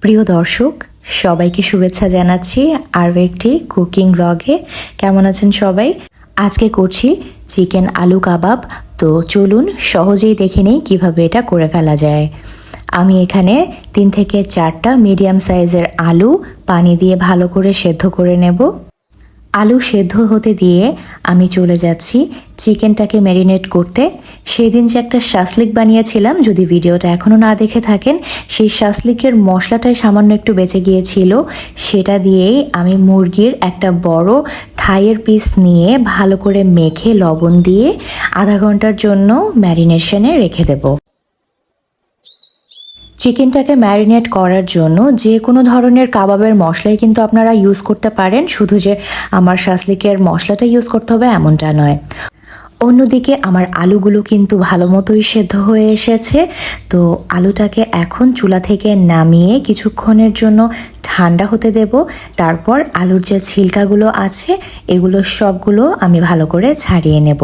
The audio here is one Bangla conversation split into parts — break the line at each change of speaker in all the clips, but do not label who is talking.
প্রিয় দর্শক, সবাইকে শুভেচ্ছা জানাচ্ছি আরও একটি কুকিং ব্লগে। কেমন আছেন সবাই? আজকে করছি চিকেন আলু কাবাব। তো চলুন সহজেই দেখে নেই কীভাবে এটা করে ফেলা যায়। আমি এখানে 3 থেকে 4টা মিডিয়াম সাইজের আলু পানি দিয়ে ভালো করে সেদ্ধ করে নেব। আলু সেদ্ধ হতে দিয়ে আমি চলে যাচ্ছি চিকেনটাকে ম্যারিনেট করতে। সেই দিন যে একটা শাসলিক বানিয়েছিলাম, যদি ভিডিওটা এখনও না দেখে থাকেন, সেই শাসলিকের মশলাটাই সামান্য একটু বেঁচে গিয়েছিল। সেটা দিয়েই আমি মুরগির একটা বড় থাইয়ের পিস নিয়ে ভালো করে মেখে লবণ দিয়ে আধা ঘন্টার জন্য ম্যারিনেশনে রেখে দেব। চিকেনটাকে ম্যারিনেট করার জন্য যে কোনো ধরনের কাবাবের মশলাই কিন্তু আপনারা ইউজ করতে পারেন, শুধু যে আমার শাসলিকের মশলাটা ইউজ করতে হবে এমনটা নয়। অন্যদিকে আমার আলুগুলো কিন্তু ভালো মতোই সেদ্ধ হয়ে এসেছে। তো আলুটাকে এখন চুলা থেকে নামিয়ে কিছুক্ষণের জন্য ঠান্ডা হতে দেব। তারপর আলুর যে ছিলকাগুলো আছে এগুলো সবগুলো আমি ভালো করে ছাড়িয়ে নেব।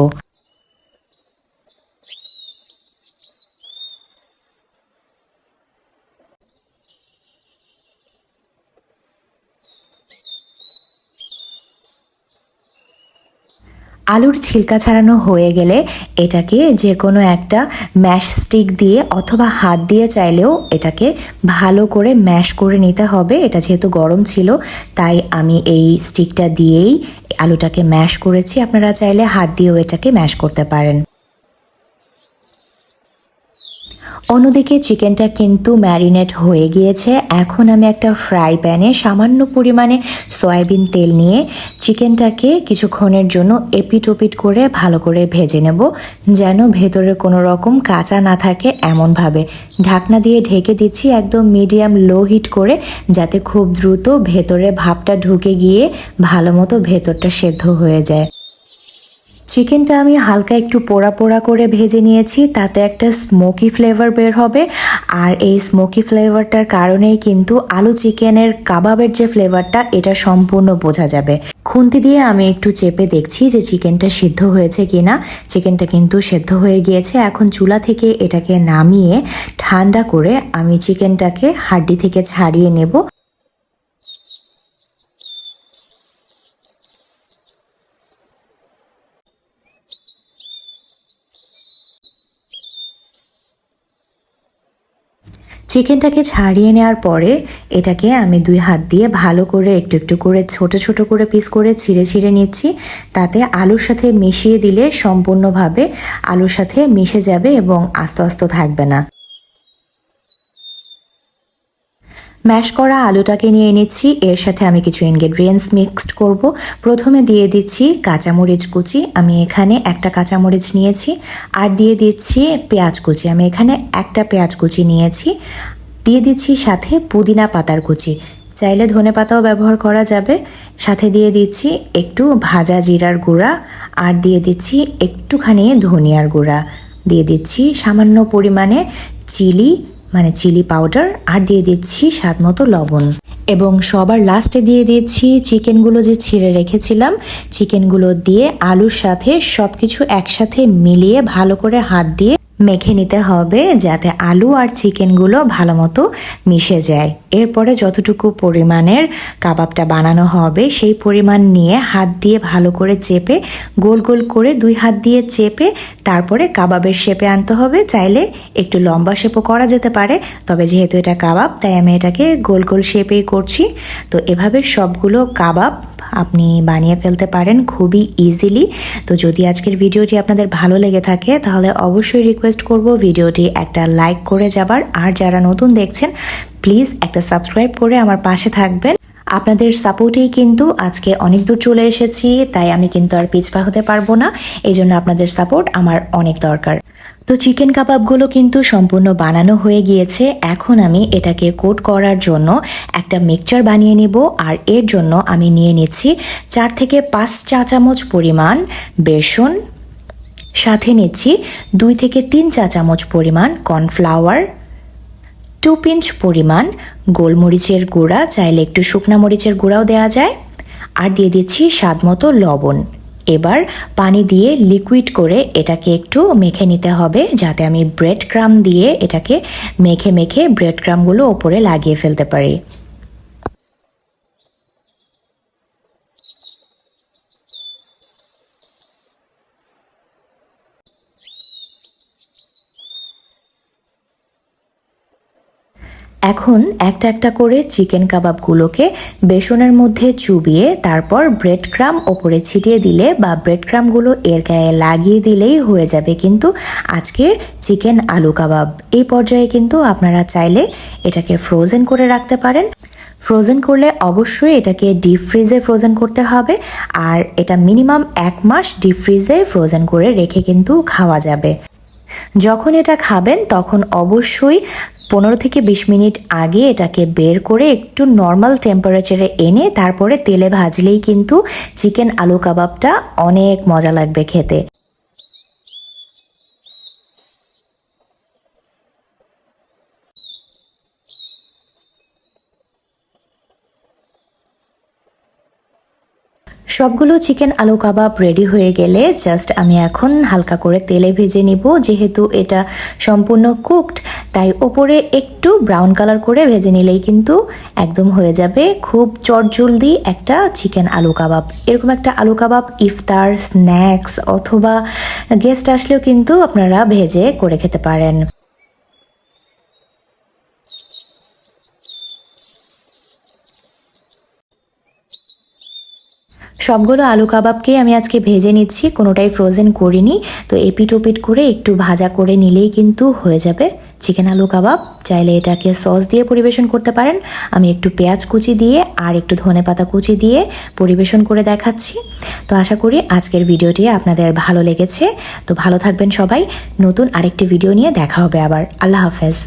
আলুর ছিলকা ছাড়ানো হয়ে গেলে এটাকে যে কোনো একটা ম্যাশ স্টিক দিয়ে অথবা হাত দিয়ে চাইলেও এটাকে ভালো করে ম্যাশ করে নিতে হবে। এটা যেহেতু গরম ছিল তাই আমি এই স্টিকটা দিয়েই আলুটাকে ম্যাশ করেছি। আপনারা চাইলে হাত দিয়েও এটাকে ম্যাশ করতে পারেন। অন্যদিকে চিকেনটা কিন্তু ম্যারিনেট হয়ে গিয়েছে। এখন আমি একটা ফ্রাই প্যানে সামান্য পরিমাণে সয়াবিন তেল নিয়ে চিকেনটাকে কিছুক্ষণের জন্য এপিট ওপিট করে ভালো করে ভেজে নেব, যেন ভেতরে কোনো রকম কাঁচা না থাকে। এমনভাবে ঢাকনা দিয়ে ঢেকে দিচ্ছি একদম মিডিয়াম লো হিট করে, যাতে খুব দ্রুত ভেতরে ভাপটা ঢুকে গিয়ে ভালো মতো ভেতরটা সেদ্ধ হয়ে যায়। চিকেনটা আমি হালকা একটু পোড়া পোড়া করে ভেজে নিয়েছি, তাতে একটা স্মোকি ফ্লেভার বের হবে। আর এই স্মোকি ফ্লেভারটার কারণেই কিন্তু আলু চিকেনের কাবাবের যে ফ্লেভারটা এটা সম্পূর্ণ বোঝা যাবে। খুন্তি দিয়ে আমি একটু চেপে দেখছি যে চিকেনটা সিদ্ধ হয়েছে কিনা। চিকেনটা কিন্তু সেদ্ধ হয়ে গিয়েছে। এখন চুলা থেকে এটাকে নামিয়ে ঠান্ডা করে আমি চিকেনটাকে হাড্ডি থেকে ছাড়িয়ে নেব। চিকেনটাকে ছাড়িয়ে নেওয়ার পরে এটাকে আমি 2 হাত দিয়ে ভালো করে একটু একটু করে ছোট ছোট করে পিস করে ছিঁড়ে ছিঁড়ে নিচ্ছি। তাতে আলুর সাথে মিশিয়ে দিলে সম্পূর্ণভাবে আলুর সাথে মিশে যাবে এবং আস্তে আস্তে থাকবে না। ম্যাশ করা আলুটাকে নিয়ে নিচ্ছি। এর সাথে আমি কিছু ইনগ্রেডিয়েন্টস মিক্সড করব। প্রথমে দিয়ে দিচ্ছি কাঁচামরিচ কুচি। আমি এখানে একটা কাঁচামরিচ নিয়েছি। আর দিয়ে দিচ্ছি পেঁয়াজ কুচি। আমি এখানে একটা পেঁয়াজ কুচি নিয়েছি। দিয়ে দিচ্ছি সাথে পুদিনা পাতার কুচি, চাইলে ধনে পাতাও ব্যবহার করা যাবে। সাথে দিয়ে দিচ্ছি একটু ভাজা জিরার গুঁড়া, আর দিয়ে দিচ্ছি একটুখানি ধনিয়ার গুঁড়া, দিয়ে দিচ্ছি সামান্য পরিমাণে চিলি পাউডার, আর দিয়ে দিচ্ছি স্বাদ মতো লবণ। এবং সবার লাস্টে দিয়ে দিচ্ছি চিকেনগুলো যে ছিঁড়ে রেখেছিলাম। চিকেনগুলো দিয়ে আলুর সাথে সব কিছু একসাথে মিলিয়ে ভালো করে হাত দিয়ে মেখে নিতে হবে, যাতে আলু আর চিকেনগুলো ভালো মতো মিশে যায়। এরপরে যতটুকু পরিমাণের কাবাবটা বানানো হবে সেই পরিমাণ নিয়ে হাত দিয়ে ভালো করে চেপে গোল গোল করে 2 হাত দিয়ে চেপে তারপরে কাবাবের শেপে আনতে হবে। চাইলে একটু লম্বা শেপও করা যেতে পারে, তবে যেহেতু এটা কাবাব তাই আমি এটাকে গোল গোল শেপেই করছি। তো এভাবে সবগুলো কাবাব আপনি বানিয়ে ফেলতে পারেন খুবই ইজিলি। তো যদি আজকের ভিডিওটি আপনাদের ভালো লেগে থাকে তাহলে অবশ্যই রিকোয়েস্ট করব ভিডিওটি একটা লাইক করে যাবার, আর যারা নতুন দেখছেন প্লিজ একটা সাবস্ক্রাইব করে আমার পাশে থাকবেন। আপনাদের সাপোর্টেই কিন্তু আজকে অনেক দূর চলে এসেছি, তাই আমি কিন্তু আর পিছপা হতে পারবো না। এই জন্য আপনাদের সাপোর্ট আমার অনেক দরকার। তো চিকেন কাবাবগুলো কিন্তু সম্পূর্ণ বানানো হয়ে গিয়েছে। এখন আমি এটাকে কোট করার জন্য একটা মিক্সচার বানিয়ে নেব। আর এর জন্য আমি নিয়ে নিচ্ছি 4 থেকে 5 চা চামচ পরিমাণ বেসন, সাথে নিচ্ছি 2 থেকে 3 চা চামচ পরিমাণ কর্নফ্লাওয়ার, 2 পিঞ্চ পরিমাণ গোলমরিচের গুঁড়া, চাইলে একটু শুকনা মরিচের গুঁড়াও দেওয়া যায়, আর দিয়ে দিচ্ছি স্বাদ মতো লবণ। এবার পানি দিয়ে লিকুইড করে এটাকে একটু মেখে নিতে হবে, যাতে আমি ব্রেড ক্রাম্ব দিয়ে এটাকে মেখে মেখে ব্রেড ক্রাম্বগুলো ওপরে লাগিয়ে ফেলতে পারি। এখন একটা একটা করে চিকেন কাবাবগুলোকে বেসনের মধ্যে চুবিয়ে তারপর ব্রেড ক্রাম্ব ওপরে ছিটিয়ে দিলে বা ব্রেড ক্রাম্বগুলো এর গায়ে লাগিয়ে দিলেই হয়ে যাবে কিন্তু আজকের চিকেন আলু কাবাব। এই পর্যায়ে কিন্তু আপনারা চাইলে এটাকে ফ্রোজেন করে রাখতে পারেন। ফ্রোজেন করলে অবশ্যই এটাকে ডিপ ফ্রিজে ফ্রোজেন করতে হবে, আর এটা মিনিমাম 1 মাস ডিপ ফ্রিজে ফ্রোজেন করে রেখে কিন্তু খাওয়া যাবে। যখন এটা খাবেন তখন অবশ্যই 15 থেকে 20 মিনিট আগে এটাকে বের করে একটু নর্মাল টেম্পারেচারে এনে তারপরে তেলে ভাজলেই কিন্তু চিকেন আলু কাবাবটা অনেক মজা লাগবে খেতে। সবগুলো চিকেন আলু কাবাব রেডি হয়ে গেলে জাস্ট আমি এখন হালকা করে তেলে ভেজে নিব। যেহেতু এটা সম্পূর্ণ কুকড তাই ওপরে একটু ব্রাউন কালার করে ভেজে নিলেই কিন্তু একদম হয়ে যাবে খুব চটজলদি একটা চিকেন আলু কাবাব। এরকম একটা আলু কাবাব ইফতার, স্ন্যাক্স অথবা গেস্ট আসলেও কিন্তু আপনারা ভেজে করে খেতে পারেন। সবগুলো আলু কাবাবকেই আমি আজকে ভেজে নিচ্ছি, কোনোটাই ফ্রোজেন করিনি। তো এপিট ওপিট করে একটু ভাজা করে নিলেই কিন্তু হয়ে যাবে চিকেন আলু কাবাব। চাইলে এটাকে সস দিয়ে পরিবেশন করতে পারেন। আমি একটু পেঁয়াজ কুচি দিয়ে আর একটু ধনেপাতা কুচি দিয়ে পরিবেশন করে দেখাচ্ছি। তো আশা করি আজকের ভিডিওটি আপনাদের ভালো লেগেছে। তো ভালো থাকবেন সবাই। নতুন আরেকটি ভিডিও নিয়ে দেখা হবে আবার। আল্লাহ হাফেজ।